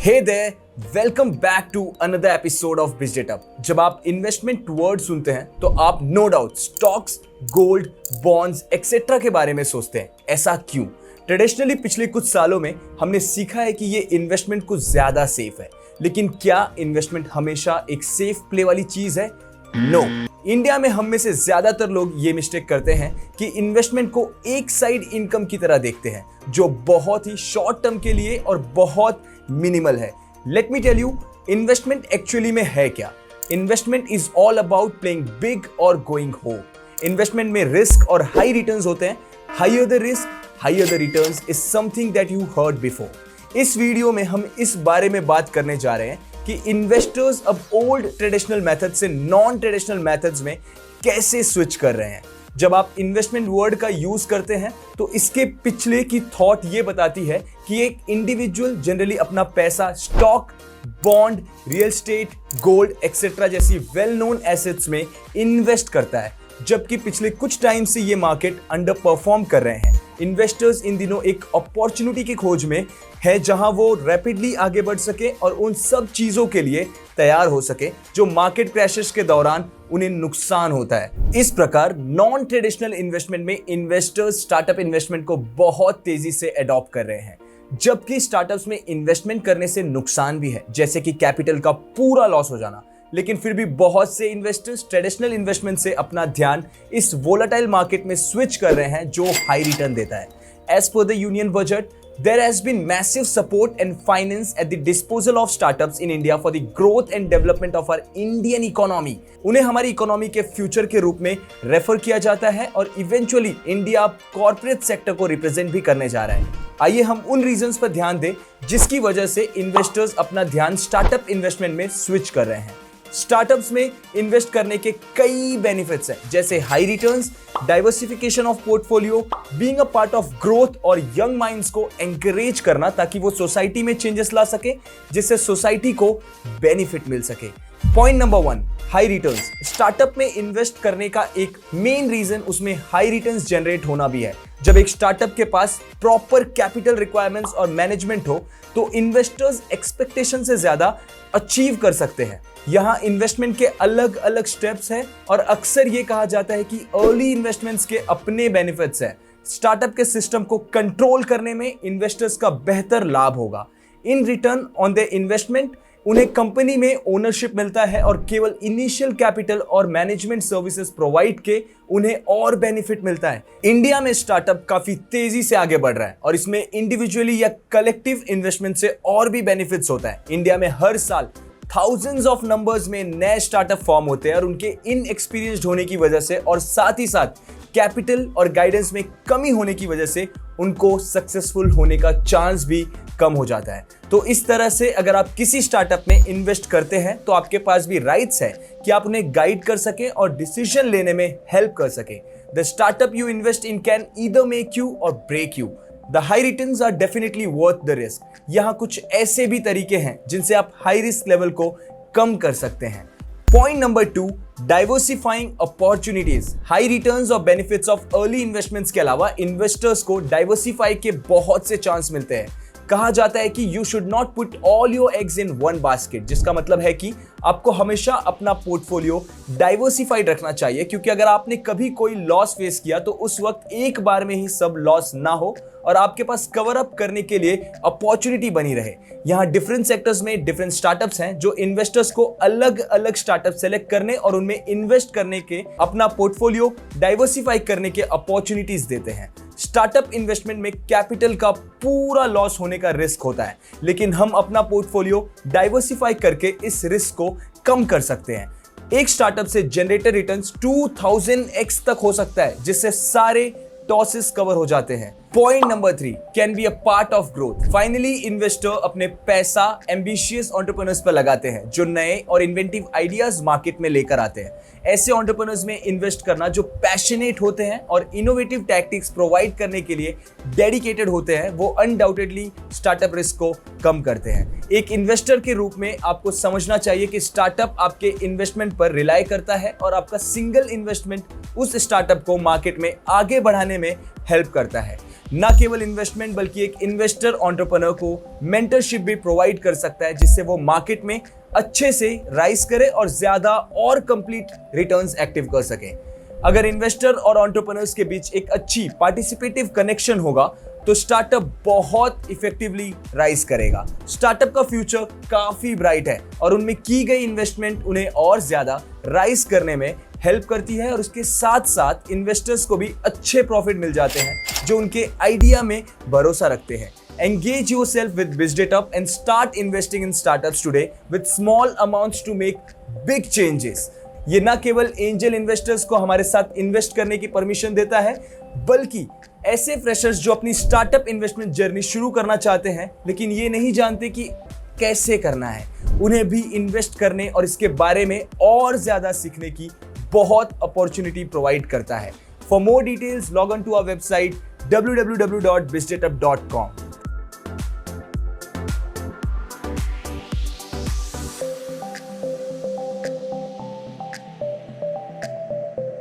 Hey there, welcome back to another episode of बिजनेटअप। जब आप इन्वेस्टमेंट वर्ड सुनते हैं तो आप no doubt stocks, gold, bonds etcetera के बारे में सोचते हैं। ऐसा क्यों? ट्रेडिशनली पिछले कुछ सालों में हमने सीखा है कि ये इन्वेस्टमेंट कुछ ज्यादा सेफ है, लेकिन क्या इन्वेस्टमेंट हमेशा एक सेफ प्ले वाली चीज है? नो। इंडिया में हम में से ज्यादातर लोग ये मिस्टेक करते हैं कि इन्वेस्टमेंट को एक साइड इनकम की तरह देखते हैं, जो बहुत ही शॉर्ट टर्म के लिए और बहुत मिनिमल है। Let me tell you, investment actually में है क्या? Investment is all about playing big और गोइंग होम। इन्वेस्टमेंट में रिस्क और हाई रिटर्न्स होते हैं। Higher the risk, higher the returns is something that you heard before. इस वीडियो में हम इस बारे में बात करने जा रहे हैं कि इन्वेस्टर्स अब ओल्ड ट्रेडिशनल मेथड से नॉन ट्रेडिशनल मेथड्स में कैसे स्विच कर रहे हैं। जब आप इन्वेस्टमेंट वर्ड का यूज करते हैं तो इसके पिछले की थॉट ये बताती है कि एक इंडिविजुअल जनरली अपना पैसा stock, bond, real estate, gold etcetera जैसी वेल नोन एसेट्स में इन्वेस्ट करता है, जबकि पिछले कुछ टाइम से ये मार्केट अंडर परफॉर्म कर रहे हैं। इन्वेस्टर्स इन दिनों एक अपॉर्चुनिटी की खोज में है जहां वो रैपिडली आगे बढ़ सके और उन सब चीजों के लिए तैयार हो सके जो मार्केट क्रैशेस के दौरान उन्हें नुकसान होता है। इस प्रकार नॉन ट्रेडिशनल इन्वेस्टमेंट में इन्वेस्टर्स स्टार्टअप इन्वेस्टमेंट को बहुत तेजी से अडॉप्ट कर रहे हैं, जबकि स्टार्टअप्स में इन्वेस्टमेंट करने से नुकसान भी है, जैसे कि कैपिटल का पूरा लॉस हो जाना। लेकिन फिर भी बहुत से इन्वेस्टर्स ट्रेडिशनल इन्वेस्टमेंट से अपना ध्यान इस वोलेटाइल मार्केट में स्विच कर रहे हैं जो हाई रिटर्न देता है। As per the union budget, there has been massive support and finance at the disposal of startups in India for the growth and development of our Indian economy। उन्हें हमारी economy के future के रूप में refer किया जाता है और इवेंचुअली इंडिया कॉर्पोरेट सेक्टर को रिप्रेजेंट भी करने जा रहा है। आइए हम उन रीजंस पर ध्यान दें जिसकी वजह से इन्वेस्टर्स अपना ध्यान स्टार्टअप इन्वेस्टमेंट में स्विच कर रहे हैं। स्टार्टअप्स में इन्वेस्ट करने के कई बेनिफिट्स हैं, जैसे high returns, diversification of portfolio, being a part of growth और यंग माइंड्स को एंकरेज करना ताकि वो सोसाइटी में चेंजेस ला सके, जिससे सोसाइटी को बेनिफिट मिल सके। Point number 1, high returns. Startup में इन्वेस्ट करने का एक मेन रीजन उसमें हाई रिटर्न्स जनरेट होना भी है। जब एक स्टार्टअप के पास प्रॉपर कैपिटल रिक्वायरमेंट्स और मैनेजमेंट हो तो इन्वेस्टर्स एक्सपेक्टेशन से ज्यादा अचीव कर सकते हैं। यहाँ इन्वेस्टमेंट के अलग अलग स्टेप्स हैं और अक्सर ये कहा जाता है कि अर्ली इन्वेस्टमेंट्स के अपने बेनिफिट्स हैं। स्टार्टअप के सिस्टम को कंट्रोल करने में इन्वेस्टर्स का बेहतर लाभ होगा। In return on the investment उन्हें कंपनी में ओनरशिप मिलता है और केवल इनिशियल कैपिटल और मैनेजमेंट सर्विसेज प्रोवाइड के उन्हें और बेनिफिट मिलता है। इंडिया में स्टार्टअप काफी तेजी से आगे बढ़ रहा है और इसमें इंडिविजुअली या कलेक्टिव इन्वेस्टमेंट से और भी बेनिफिट्स होता है। इंडिया में हर साल थाउजेंड्स ऑफ नंबर्स में नए स्टार्टअप फॉर्म होते हैं और उनके इनएक्सपीरियंस्ड होने की वजह से और साथ ही साथ कैपिटल और गाइडेंस में कमी होने की वजह से उनको सक्सेसफुल होने का चांस भी कम हो जाता है। तो इस तरह से अगर आप किसी स्टार्टअप में इन्वेस्ट करते हैं तो आपके पास भी राइट्स है कि आप उन्हें गाइड कर सकें और डिसीजन लेने में हेल्प कर सकें। The startup you invest in can either make you or break you. The high returns are definitely worth the risk। यहाँ कुछ ऐसे भी तरीके हैं जिनसे आप हाई रिस्क लेवल को कम कर सकते हैं। Point number 2, diversifying opportunities. High returns और बेनिफिट्स ऑफ अर्ली इन्वेस्टमेंट्स के अलावा इन्वेस्टर्स को डाइवर्सिफाई के बहुत से चांस मिलते हैं। कहा जाता है कि you should not put all your eggs in one basket, जिसका मतलब है कि आपको हमेशा अपना पोर्टफोलियो डाइवर्सिफाइड रखना चाहिए, क्योंकि अगर आपने कभी कोई लॉस फेस किया तो उस वक्त एक बार में ही सब लॉस ना हो और आपके पास कवर अप करने के लिए अपॉर्चुनिटी बनी रहे। यहाँ डिफरेंट सेक्टर्स में डिफरेंट स्टार्टअप्स हैं जो इन्वेस्टर्स को अलग अलग स्टार्टअप सेलेक्ट करने और उनमें इन्वेस्ट करने के, अपना पोर्टफोलियो डाइवर्सिफाई करने के अपॉर्चुनिटीज देते हैं। स्टार्टअप इन्वेस्टमेंट में कैपिटल का पूरा लॉस होने का रिस्क होता है, लेकिन हम अपना पोर्टफोलियो डाइवर्सिफाई करके इस रिस्क को कम कर सकते हैं। एक स्टार्टअप से जनरेटेड रिटर्न्स 2000x तक हो सकता है, जिससे सारे टॉसेस कवर हो जाते हैं। Point number 3, can be a part of growth. Finally investor अपने पैसा एम्बिशियस एंटरप्रेन्योर्स पर लगाते हैं जो नए और इन्वेंटिव आइडियाज मार्केट में लेकर आते हैं। ऐसे एंटरप्रेन्योर्स में इन्वेस्ट करना जो पैशनेट होते हैं और इनोवेटिव टैक्टिक्स प्रोवाइड करने के लिए डेडिकेटेड होते हैं, वो अनडाउटेडली स्टार्टअप रिस्क को कम करते हैं। एक इन्वेस्टर के रूप में आपको समझना चाहिए कि स्टार्टअप आपके इन्वेस्टमेंट पर रिलाई करता है और आपका सिंगल इन्वेस्टमेंट उस स्टार्टअप को मार्केट में आगे बढ़ाने में हेल्प करता है। न केवल इन्वेस्टमेंट बल्कि एक इन्वेस्टर एंटरप्रेन्योर को मेंटरशिप भी प्रोवाइड कर सकता है, जिससे वो मार्केट में अच्छे से राइज करे और ज्यादा और कंप्लीट रिटर्न्स एक्टिव कर सके। अगर इन्वेस्टर और एंटरप्रेन्योर्स के बीच एक अच्छी पार्टिसिपेटिव कनेक्शन होगा तो स्टार्टअप बहुत इफेक्टिवली राइज करेगा। स्टार्टअप का फ्यूचर काफी ब्राइट है और उनमें की गई इन्वेस्टमेंट उन्हें और ज्यादा राइज करने में हेल्प करती है और उसके साथ साथ इन्वेस्टर्स को भी अच्छे प्रॉफिट मिल जाते हैं जो उनके आइडिया में भरोसा रखते हैं। Engage yourself with BizDetup and start investing in startups today with small amounts to make big changes। ये ना केवल एंजल इन्वेस्टर्स को हमारे साथ इन्वेस्ट करने की परमिशन देता है, बल्कि ऐसे फ्रेशर्स जो अपनी स्टार्टअप इन्वेस्टमेंट जर्नी शुरू करना चाहते हैं लेकिन ये नहीं जानते कि कैसे करना है, उन्हें भी इन्वेस्ट करने और इसके बारे में और ज्यादा सीखने की बहुत अपॉर्चुनिटी प्रोवाइड करता है। For more details log on to our website www.bizdetup.com।